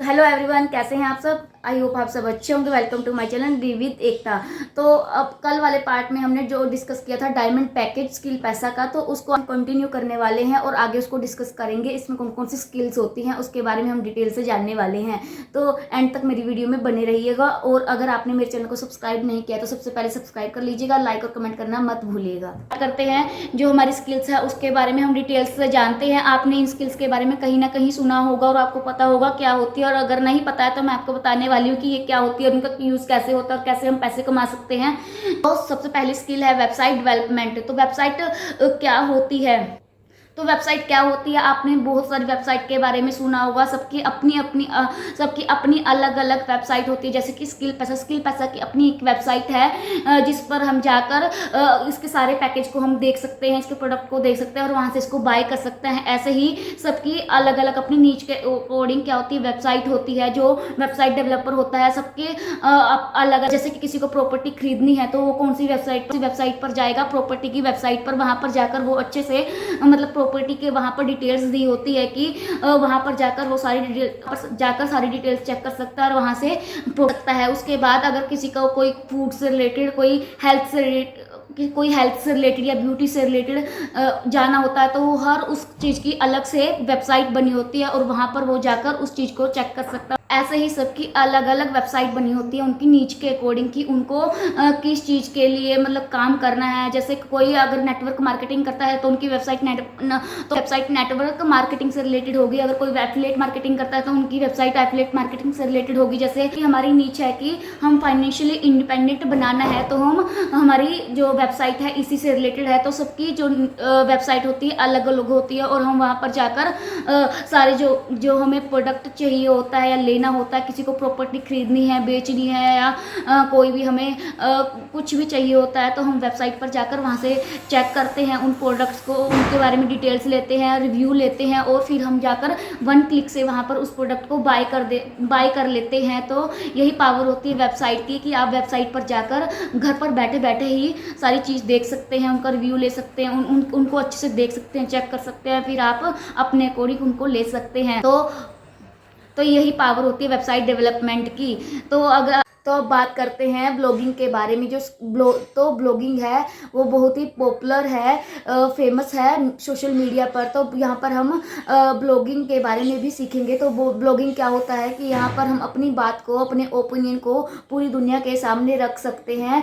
Hello everyone, कैसे हैं आप सब। आई होप आप सब अच्छे होंगे। Welcome to my channel be with Ekta. तो अब कल वाले पार्ट में हमने जो डिस्कस किया था डायमंड पैकेज स्किल पैसा का, तो उसको हम कंटिन्यू करने वाले हैं और आगे उसको डिस्कस करेंगे। इसमें कौन कौन सी स्किल्स होती हैं उसके बारे में हम डिटेल से जानने वाले हैं। तो एंड तक मेरी वीडियो में बने रहिएगा। और अगर आपने मेरे चैनल को सब्सक्राइब नहीं किया तो सबसे पहले सब्सक्राइब कर लीजिएगा, लाइक और कमेंट करना मत भूलिएगा। करते हैं जो हमारी स्किल्स है उसके बारे में हम डिटेल्स से जानते हैं। आपने इन स्किल्स के बारे में कहीं ना कहीं सुना होगा और आपको पता होगा क्या होती है, और अगर नहीं पता है तो मैं आपको बताने वाली हूँ कि ये क्या होती है और उनका यूज़ कैसे होता है और कैसे हम पैसे कमा सकते हैं। तो सबसे पहली स्किल है वेबसाइट डेवलपमेंट। तो वेबसाइट क्या होती है, तो वेबसाइट क्या होती है, आपने बहुत सारी वेबसाइट के बारे में सुना होगा। सबकी अपनी अलग अलग वेबसाइट होती है। जैसे कि स्किल पैसा की अपनी एक वेबसाइट है जिस पर हम जाकर इसके सारे पैकेज को हम देख सकते हैं, इसके प्रोडक्ट को देख सकते हैं और वहां से इसको बाय कर सकते हैं। ऐसे ही सबकी अलग अलग अपनी नीच के अकॉर्डिंग क्या होती है वेबसाइट होती है। जो वेबसाइट डेवलपर होता है सबके अलग, जैसे कि किसी को प्रॉपर्टी खरीदनी है तो वो कौन सी वेबसाइट पर जाएगा, प्रॉपर्टी की वेबसाइट पर। वहां पर जाकर वो अच्छे से मतलब प्रॉपर्टी के वहां पर डिटेल्स दी होती है कि वहां पर जाकर वो सारी डिटेल्स चेक कर सकता है और वहां से सकता है। उसके बाद अगर किसी का कोई फूड से रिलेटेड, कोई हेल्थ से रिलेटेड या ब्यूटी से रिलेटेड जाना होता है तो वो हर उस चीज़ की अलग से वेबसाइट बनी होती है और वहां पर वो जाकर उस चीज़ को चेक कर सकता है। ऐसे ही सबकी अलग अलग वेबसाइट बनी होती है उनकी नीच के अकॉर्डिंग कि उनको किस चीज़ के लिए मतलब काम करना है। जैसे कोई अगर नेटवर्क मार्केटिंग करता है तो उनकी वेबसाइट नेटवर्क मार्केटिंग से रिलेटेड होगी। अगर कोई एफिलिएट मार्केटिंग करता है तो उनकी वेबसाइट एफिलिएट मार्केटिंग से रिलेटेड होगी। जैसे कि हमारी नीच है कि हम फाइनेंशियली इंडिपेंडेंट बनाना है तो हमारी जो वेबसाइट है इसी से रिलेटेड है। तो सबकी जो वेबसाइट होती है अलग अलग होती है और हम वहाँ पर जाकर सारे जो हमें प्रोडक्ट चाहिए होता है या लेना होता है, किसी को प्रॉपर्टी खरीदनी है, बेचनी है या कोई भी हमें कुछ भी चाहिए होता है तो हम वेबसाइट पर जाकर वहाँ से चेक करते हैं उन प्रोडक्ट्स को, उनके बारे में डिटेल्स लेते हैं, रिव्यू लेते हैं और फिर हम जाकर वन क्लिक से वहाँ पर उस प्रोडक्ट को बाय कर लेते हैं। तो यही पावर होती है वेबसाइट की कि आप वेबसाइट पर जाकर घर पर बैठे बैठे ही सारी चीज़ देख सकते हैं, उनका रिव्यू ले सकते हैं, उनको अच्छे से देख सकते हैं, चेक कर सकते हैं, फिर आप अपने अकॉर्डिंग उनको ले सकते हैं। तो यही पावर होती है वेबसाइट डेवलपमेंट की। तो अब बात करते हैं ब्लॉगिंग के बारे में। तो ब्लॉगिंग है वो बहुत ही पॉपुलर है, फेमस है सोशल मीडिया पर। तो यहाँ पर हम ब्लॉगिंग के बारे में भी सीखेंगे। तो ब्लॉगिंग क्या होता है कि यहाँ पर हम अपनी बात को, अपने ओपिनियन को पूरी दुनिया के सामने रख सकते हैं।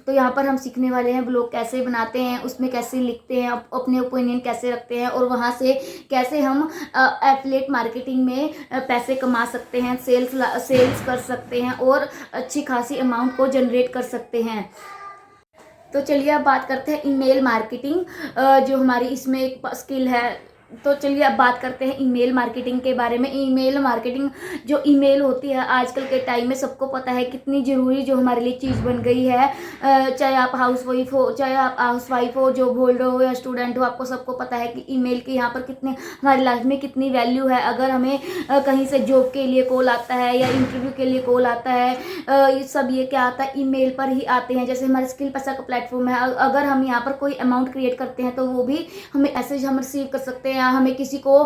तो यहाँ पर हम सीखने वाले हैं ब्लॉग कैसे बनाते हैं, उसमें कैसे लिखते हैं, अपने ओपिनियन कैसे रखते हैं और वहाँ से कैसे हम एफिलिएट मार्केटिंग में पैसे कमा सकते हैं, सेल्स कर सकते हैं और अच्छी खासी अमाउंट को जनरेट कर सकते हैं। तो चलिए अब बात करते हैं ईमेल मार्केटिंग, जो हमारी इसमें एक स्किल है। तो चलिए अब बात करते हैं ईमेल मार्केटिंग के बारे में। ईमेल मार्केटिंग, जो ईमेल होती है आजकल के टाइम में सबको पता है कितनी ज़रूरी जो हमारे लिए चीज़ बन गई है। चाहे आप हाउस वाइफ हो, जॉब होल्डर हो या स्टूडेंट हो, आपको सबको पता है कि ईमेल की यहाँ पर कितने हमारी लाइफ में कितनी वैल्यू है। अगर हमें कहीं से जॉब के लिए कॉल आता है या इंटरव्यू के लिए कॉल आता है, ये क्या आता है, ईमेल पर ही आते हैं। जैसे हमारे स्किल पैसा का प्लेटफॉर्म है, अगर हम यहाँ पर कोई अमाउंट क्रिएट करते हैं तो वो भी हमें मैसेज हम रिसीव कर सकते हैं। या हमें किसी को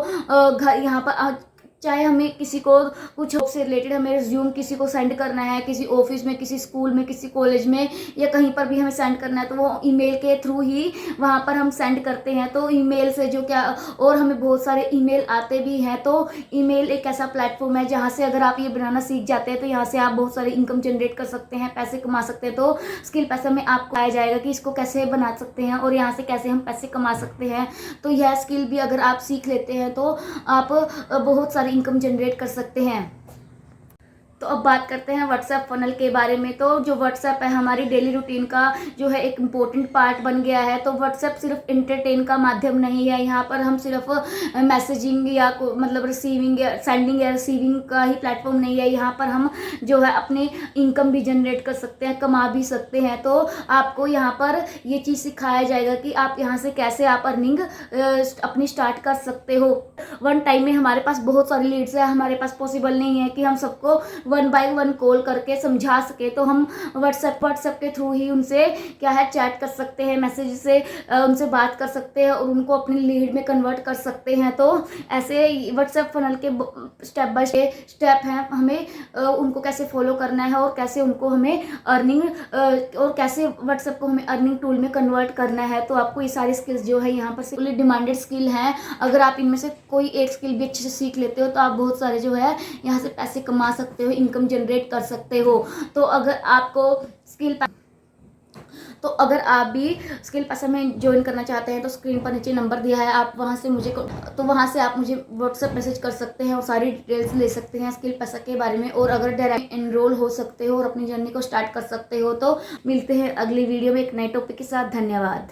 घर यहाँ पर चाहे हमें किसी को कुछ से रिलेटेड हमें रिज्यूम किसी को सेंड करना है, किसी ऑफिस में, किसी स्कूल में, किसी कॉलेज में या कहीं पर भी हमें सेंड करना है तो वो ईमेल के थ्रू ही वहाँ पर हम सेंड करते हैं। तो ईमेल से जो क्या, और हमें बहुत सारे ईमेल आते भी हैं। तो ईमेल एक ऐसा प्लेटफॉर्म है जहाँ से अगर आप ये बनाना सीख जाते हैं तो यहाँ से आप बहुत सारी इनकम जनरेट कर सकते हैं, पैसे कमा सकते हैं। तो स्किल पैसा में आपको आया जाएगा कि इसको कैसे बना सकते हैं और यहाँ से कैसे हम पैसे कमा सकते हैं। तो यह स्किल भी अगर आप सीख लेते हैं तो आप बहुत सारी इनकम जनरेट कर सकते हैं। तो अब बात करते हैं व्हाट्सएप फनल के बारे में। तो जो व्हाट्सएप है हमारी डेली रूटीन का जो है एक इम्पोर्टेंट पार्ट बन गया है। तो व्हाट्सएप सिर्फ एंटरटेन का माध्यम नहीं है, यहाँ पर हम सिर्फ मैसेजिंग या मतलब सेंडिंग या रिसीविंग का ही प्लेटफॉर्म नहीं है। यहाँ पर हम जो है अपनी इनकम भी जनरेट कर सकते हैं, कमा भी सकते हैं। तो आपको यहाँ पर ये चीज़ सिखाया जाएगा कि आप यहाँ से कैसे आप अर्निंग अपनी स्टार्ट कर सकते हो। वन टाइम में हमारे पास बहुत सारी लीड्स है, हमारे पास पॉसिबल नहीं है कि हम सबको 1 बाय 1 कॉल करके समझा सके, तो हम व्हाट्सएप के थ्रू ही उनसे क्या है चैट कर सकते हैं, मैसेज से उनसे बात कर सकते हैं और उनको अपनी लीड में कन्वर्ट कर सकते हैं। तो ऐसे व्हाट्सएप फनल के स्टेप बाय स्टेप हैं, हमें उनको कैसे फॉलो करना है और कैसे उनको हमें अर्निंग और कैसे व्हाट्सएप को हमें अर्निंग टूल में कन्वर्ट करना है। तो आपको ये सारी स्किल्स जो है यहाँ पर डिमांडेड स्किल हैं। अगर आप इनमें से कोई एक स्किल भी अच्छे से सीख लेते हो तो आप बहुत सारे जो है यहाँ से पैसे कमा सकते हो, इनकम जनरेट कर सकते हो। तो अगर आप भी स्किल पैसा में ज्वाइन करना चाहते हैं तो स्क्रीन पर नीचे नंबर दिया है, आप वहां से आप मुझे व्हाट्सएप मैसेज कर सकते हैं और सारी डिटेल्स ले सकते हैं स्किल पैसा के बारे में। और अगर डायरेक्ट एनरोल हो सकते हो और अपनी जर्नी को स्टार्ट कर सकते हो। तो मिलते हैं अगली वीडियो में एक नए टॉपिक के साथ। धन्यवाद।